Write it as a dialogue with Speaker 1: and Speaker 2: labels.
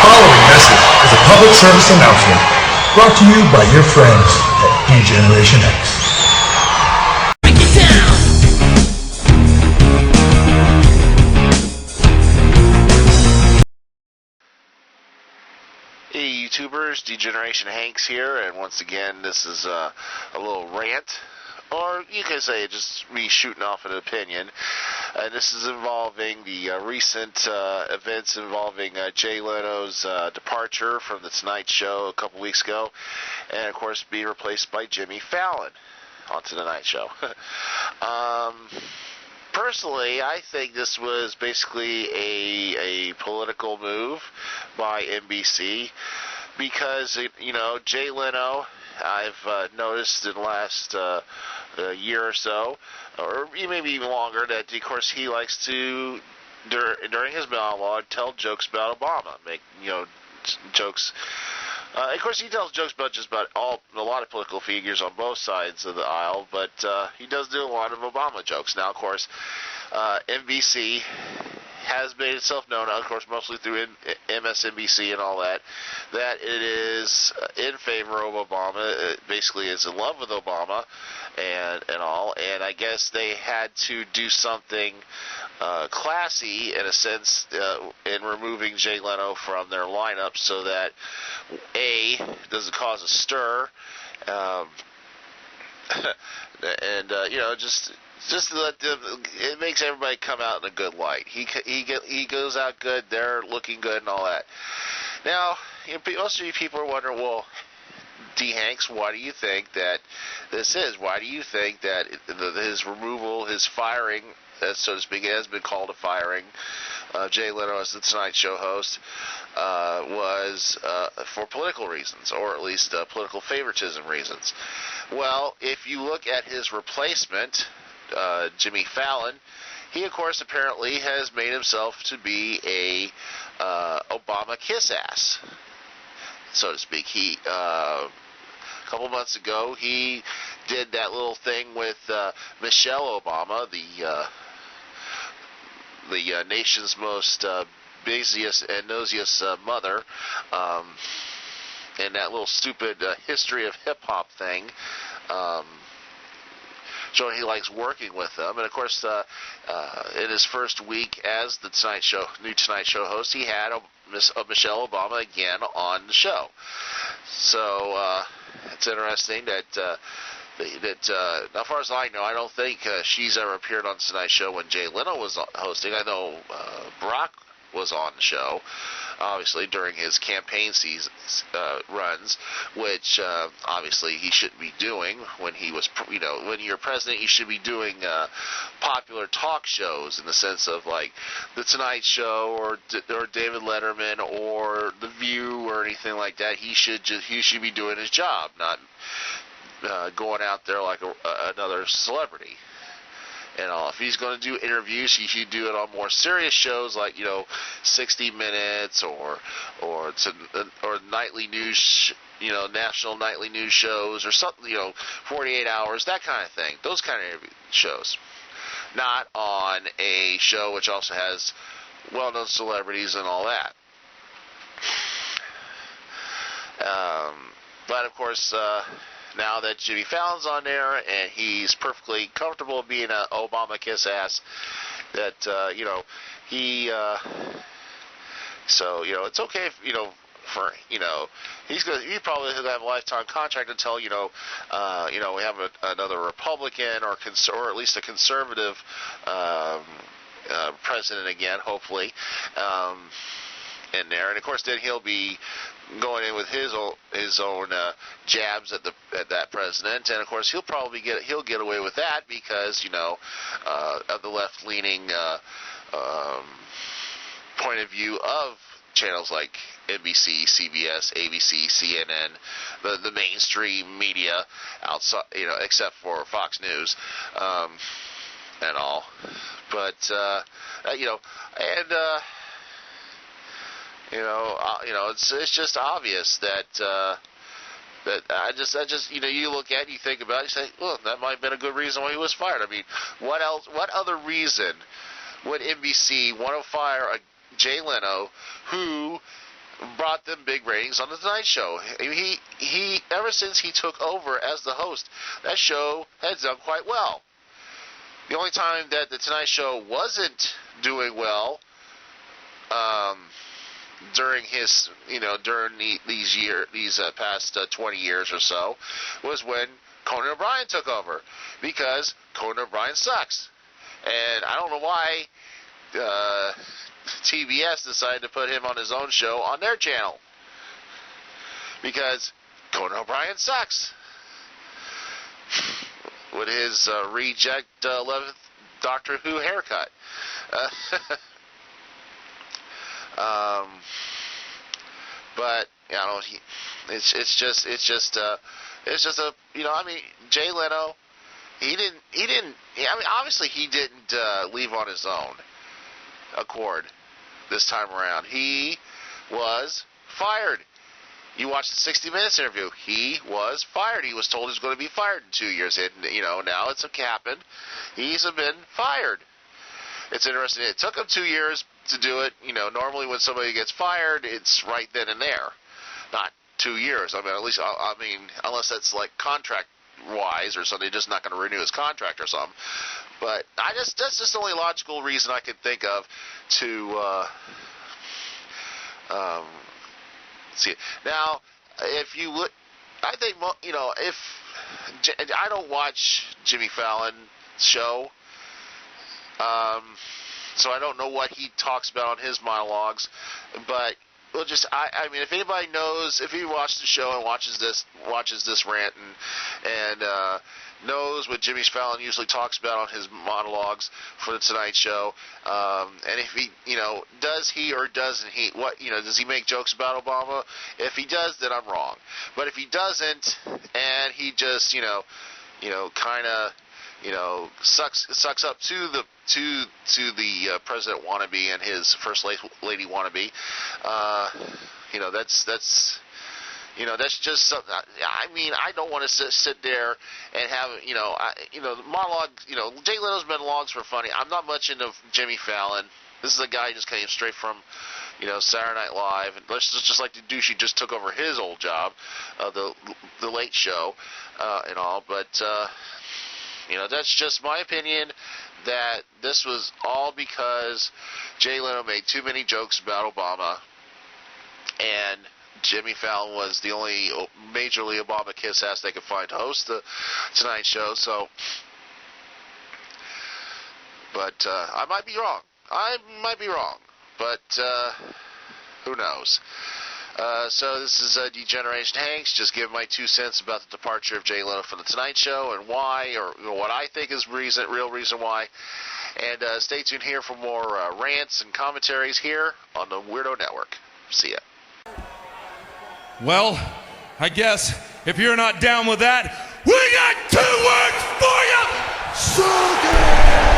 Speaker 1: following message is a public service announcement brought to you by your friends at Degeneration X.
Speaker 2: Hey YouTubers, Degeneration HanX here, and once again this is a little rant, or you can say just me shooting off an opinion. This is involving the recent events involving Jay Leno's departure from The Tonight Show a couple weeks ago, and of course being replaced by Jimmy Fallon onto The Tonight Show. Personally, I think this was basically a political move by NBC because, Jay Leno, I've noticed in the last year or so, or maybe even longer, that, of course, he likes to, during his monologue, tell jokes about Obama, make, jokes. Of course, he tells jokes about just about a lot of political figures on both sides of the aisle, but he does do a lot of Obama jokes. Now, of course, NBC has made itself known, of course, mostly through MSNBC and all that, that it is in favor of Obama. It basically is in love with Obama and all, and I guess they had to do something classy, in a sense, in removing Jay Leno from their lineup so that, A, doesn't cause a stir, and, just to let them, it makes everybody come out in a good light. He goes out good, they're looking good and all that. Now, most of you people are wondering, well, DHanX, why do you think that this is? Why do you think that his removal, his firing, so to speak, it has been called a firing, Jay Leno as the Tonight Show host, was for political reasons, or at least political favoritism reasons? Well, if you look at his replacement, Jimmy Fallon, he, of course, apparently has made himself to be a Obama kiss-ass, so to speak. He, a couple months ago, he did that little thing with Michelle Obama, the nation's most busiest and nosiest mother, and that little stupid history of hip-hop thing, showing he likes working with them. And of course, in his first week as the new Tonight Show host, he had Michelle Obama again on the show. So it's interesting that as far as I know, I don't think she's ever appeared on the Tonight Show when Jay Leno was hosting. I know Barack was on the show, obviously, during his campaign season runs, which obviously he shouldn't be doing when he was, when you're president, you should be doing popular talk shows in the sense of like The Tonight Show or David Letterman or The View or anything like that. He should be doing his job, not going out there like another celebrity. And all. If he's going to do interviews, he should do it on more serious shows like 60 Minutes or nightly news, national nightly news shows or something, 48 Hours, that kind of thing. Those kind of interview shows, not on a show which also has well-known celebrities and all that. But of course, now that Jimmy Fallon's on there and he's perfectly comfortable being an Obama kiss ass, that he so it's okay if for he probably will have a lifetime contract until we have another Republican or at least a conservative president again, hopefully, in there. And of course then he'll be going in with his own jabs at that president, and of course he'll get away with that because of the left leaning point of view of channels like NBC, CBS, ABC, CNN, the mainstream media outside, except for Fox News and all. But it's just obvious that I just you look at it, you think about it, you say, well, that might have been a good reason why he was fired. I mean, what other reason would NBC want to fire a Jay Leno who brought them big ratings on the Tonight Show. He ever since he took over as the host, that show has done quite well. The only time that the Tonight Show wasn't doing well, during his, during these past 20 years or so, was when Conan O'Brien took over, because Conan O'Brien sucks, and I don't know why TBS decided to put him on his own show on their channel, because Conan O'Brien sucks with his reject 11th Doctor Who haircut. But it's just a Jay Leno, obviously he didn't leave on his own accord this time around. He was fired. You watched the 60 Minutes interview. He was fired. He was told he was going to be fired in 2 years. And, now it's happened. He's been fired. It's interesting. It took him 2 years to do it. Normally when somebody gets fired, it's right then and there. Not 2 years. Unless that's like contract-wise or something, just not going to renew his contract or something. But that's just the only logical reason I could think of to see it. Now, if you look, I think, if I don't watch Jimmy Fallon's show, so I don't know what he talks about on his monologues, but if anybody knows, if he watched the show and watches this rant and knows what Jimmy Fallon usually talks about on his monologues for the Tonight Show, and if he, does he or doesn't he, does he make jokes about Obama? If he does, then I'm wrong. But if he doesn't, and he just, kind of, sucks up to the president wannabe and his first lady wannabe, that's just something. I don't want to sit there and have, the monologue. Jay Leno's monologues were funny. I'm not much into Jimmy Fallon. This is a guy who just came straight from, Saturday Night Live, and just like the douche, he just took over his old job, the Late Show, and all. But that's just my opinion. That this was all because Jay Leno made too many jokes about Obama, and Jimmy Fallon was the only majorly Obama kiss ass they could find to host the Tonight Show. So, but I might be wrong. But who knows? So this is Degeneration HanX. Just give my 2 cents about the departure of Jay Leno from the Tonight Show and why, or what I think is real reason why. And stay tuned here for more rants and commentaries here on the Weirdo Network. See ya.
Speaker 3: Well, I guess if you're not down with that, we got 2 words for you. Suck it!